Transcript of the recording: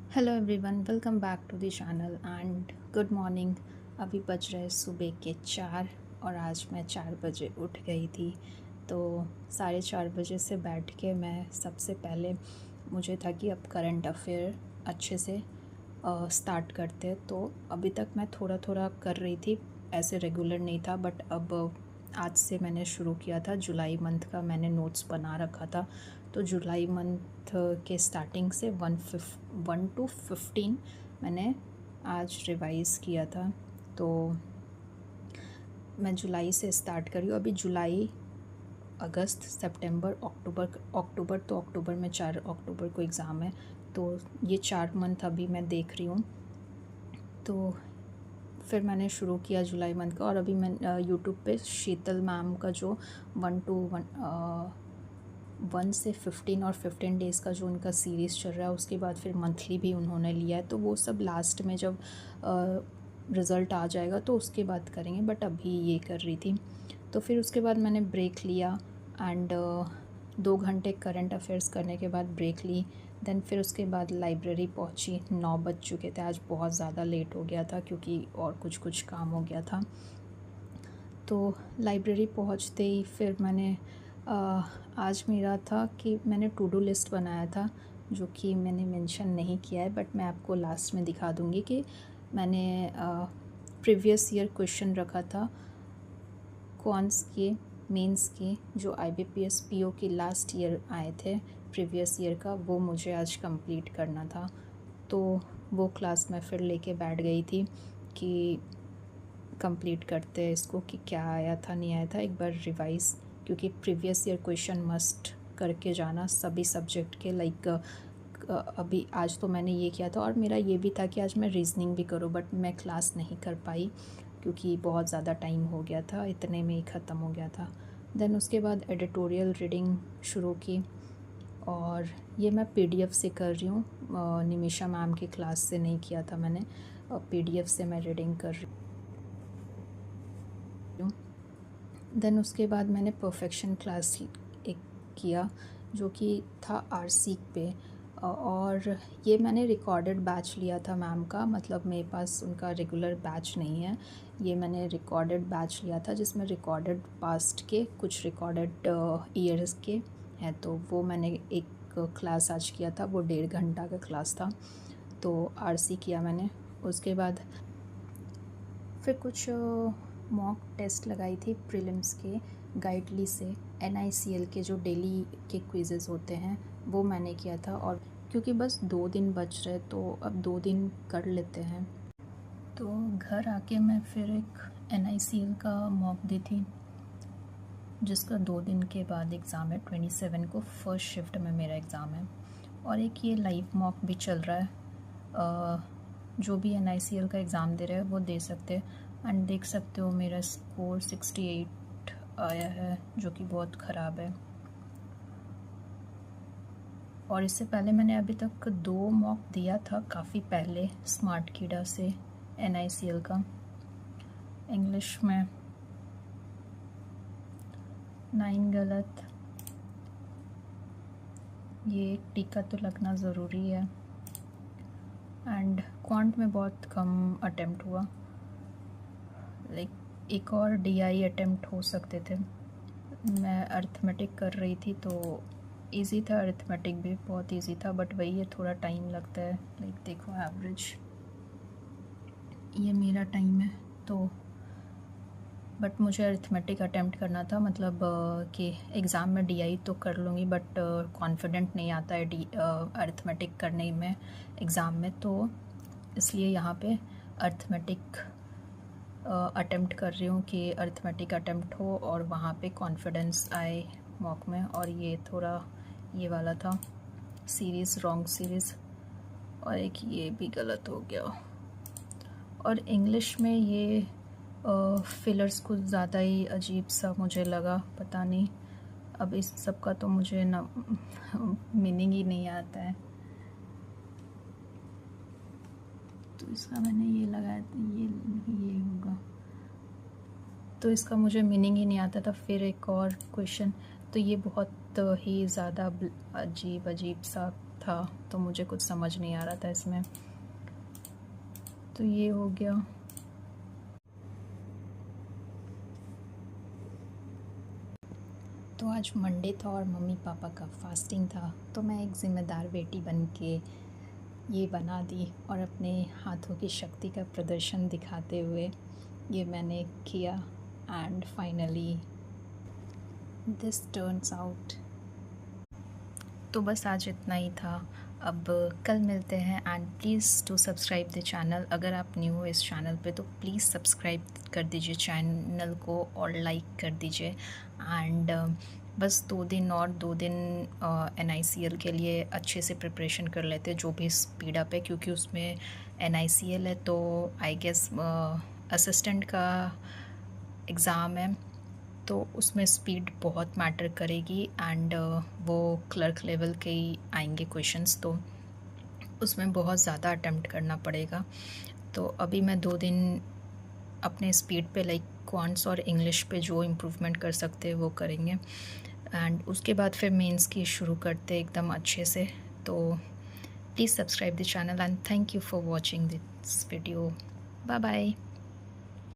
Hello everyone, welcome back to the channel and good morning. अभी बज रहे सुबह के 4 और आज मैं 4 बजे उठ गई थी। तो 4:30 बजे से बैठ के मैं सबसे पहले मुझे था कि अब करंट अफेयर अच्छे से स्टार्ट करते। तो अभी तक मैं थोड़ा थोड़ा कर रही थी, ऐसे रेगुलर नहीं था, बट अब आज से मैंने शुरू किया था। जुलाई मंथ का मैंने नोट्स बना रखा था, तो जुलाई मंथ के स्टार्टिंग से 1 to 15 मैंने आज रिवाइज़ किया था। तो मैं जुलाई से स्टार्ट करी हूँ। अभी जुलाई, अगस्त, सितंबर, अक्टूबर तो अक्टूबर में 4 अक्टूबर को एग्ज़ाम है। तो ये 4 मंथ अभी मैं देख रही हूँ। तो फिर मैंने शुरू किया जुलाई मंथ का, और अभी मैं यूट्यूब पे शीतल मैम का जो 1 से 15 और 15 डेज़ का जो उनका सीरीज़ चल रहा है, उसके बाद फिर मंथली भी उन्होंने लिया है। तो वो सब लास्ट में जब रिज़ल्ट आ जाएगा तो उसके बाद करेंगे, बट अभी ये कर रही थी। तो फिर उसके बाद मैंने ब्रेक लिया एंड 2 घंटे करंट अफेयर्स करने के बाद ब्रेक ली। देन फिर उसके बाद लाइब्रेरी पहुंची। 9 बज चुके थे, आज बहुत ज़्यादा लेट हो गया था क्योंकि और कुछ काम हो गया था। तो लाइब्रेरी पहुंचते ही फिर मैंने आज मेरा था कि मैंने टू डू लिस्ट बनाया था, जो कि मैंने मेंशन नहीं किया है, बट मैं आपको लास्ट में दिखा दूँगी कि मैंने प्रीवियस ईयर क्वेश्चन रखा था कॉन्स के, मेंस के, जो IBPS PO की लास्ट ईयर आए थे प्रीवियस ईयर का, वो मुझे आज कंप्लीट करना था। तो वो क्लास मैं फिर लेके बैठ गई थी कि कंप्लीट करते हैं इसको, कि क्या आया था नहीं आया था, एक बार रिवाइज़, क्योंकि प्रीवियस ईयर क्वेश्चन मस्ट करके जाना सभी सब्जेक्ट के। लाइक अभी आज तो मैंने ये किया था, और मेरा ये भी था कि आज मैं रीज़निंग भी करूँ, बट मैं क्लास नहीं कर पाई क्योंकि बहुत ज़्यादा टाइम हो गया था, इतने में ही ख़त्म हो गया था। देन उसके बाद एडिटोरियल रीडिंग शुरू की, और ये मैं PDF से कर रही हूँ। निमिषा मैम की क्लास से नहीं किया था मैंने, PDF से मैं रीडिंग कर रही हूँ। देन उसके बाद मैंने परफेक्शन क्लास एक किया, जो कि था RC पे, और ये मैंने रिकॉर्डेड बैच लिया था मैम का। मतलब मेरे पास उनका रेगुलर बैच नहीं है, ये मैंने रिकॉर्डेड बैच लिया था जिसमें रिकॉर्डेड पास्ट के कुछ रिकॉर्डेड ईयर्स के हैं। तो वो मैंने एक क्लास आज किया था, वो 1.5 घंटा का क्लास था। तो RC किया मैंने। उसके बाद फिर कुछ मॉक टेस्ट लगाई थी प्रीलिम्स के गाइडली से। NICL के जो डेली के क्विज़ेस होते हैं वो मैंने किया था, और क्योंकि बस 2 दिन बच रहे तो अब 2 दिन कर लेते हैं। तो घर आके मैं फिर एक NICL का मॉक दी थी, जिसका 2 दिन के बाद एग्ज़ाम है। 27 को फर्स्ट शिफ्ट में मेरा एग्ज़ाम है। और एक ये लाइव मॉक भी चल रहा है, जो भी NICL का एग्ज़ाम दे रहे हैं वो दे सकते हैं। एंड देख सकते हो मेरा स्कोर 68 आया है, जो कि बहुत ख़राब है। और इससे पहले मैंने अभी तक 2 मॉक दिया था काफ़ी पहले स्मार्ट कीड़ा से NICL का। इंग्लिश में 9 गलत, ये टीका तो लगना ज़रूरी है। एंड क्वांट में बहुत कम अटेम्प्ट हुआ, लाइक एक और DI अटेम्प्ट हो सकते थे। मैं अरिथमेटिक कर रही थी तो इजी था, अरिथमेटिक भी बहुत इजी था, बट वही है थोड़ा टाइम लगता है। लाइक देखो एवरेज ये मेरा टाइम है, तो बट मुझे अरिथमेटिक अटेम्प्ट करना था। मतलब कि एग्ज़ाम में DI तो कर लूँगी, बट कॉन्फिडेंट नहीं आता है अरिथमेटिक करने में एग्ज़ाम में, तो इसलिए यहाँ पे अरिथमेटिक अटेम्प्ट कर रही हूँ कि अरिथमेटिक अटेम्प्ट हो और वहाँ पे कॉन्फिडेंस आए मॉक में। और ये थोड़ा ये वाला था सीरीज़, रॉन्ग सीरीज़, और एक ये भी गलत हो गया। और इंग्लिश में ये फिलर्स कुछ ज़्यादा ही अजीब सा मुझे लगा, पता नहीं। अब इस सब का तो मुझे ना मीनिंग ही नहीं आता है। तो इसका मैंने ये लगाया, ये होगा, तो इसका मुझे मीनिंग ही नहीं आता था। फिर एक और क्वेश्चन, तो ये बहुत ही ज़्यादा अजीब सा था। था तो मुझे कुछ समझ नहीं आ रहा था इसमें। तो ये हो गया। तो आज मंडे था और मम्मी पापा का फास्टिंग था, तो मैं एक ज़िम्मेदार बेटी बन के ये बना दी और अपने हाथों की शक्ति का प्रदर्शन दिखाते हुए ये मैंने किया and finally this turns out. तो बस आज इतना ही था। अब कल मिलते हैं and please to subscribe the channel. अगर आप न्यू हो इस चैनल पे तो प्लीज़ सब्सक्राइब कर दीजिए चैनल को और लाइक कर दीजिए। एंड बस 2 दिन NICL के लिए अच्छे से प्रिपरेशन कर लेते हैं, जो भी स्पीड अप है, क्योंकि उसमें NICL है तो आई गेस असिस्टेंट का एग्ज़ाम है, तो उसमें स्पीड बहुत मैटर करेगी एंड वो क्लर्क लेवल के ही आएंगे क्वेश्चंस, तो उसमें बहुत ज़्यादा अटेम्प्ट करना पड़ेगा। तो अभी मैं 2 दिन अपने स्पीड पे लाइक क्वांट्स और इंग्लिश पे जो इम्प्रूवमेंट कर सकते हैं वो करेंगे एंड उसके बाद फिर मेंस की शुरू करते एकदम अच्छे से। तो please subscribe the channel and thank you for watching this video. Bye bye.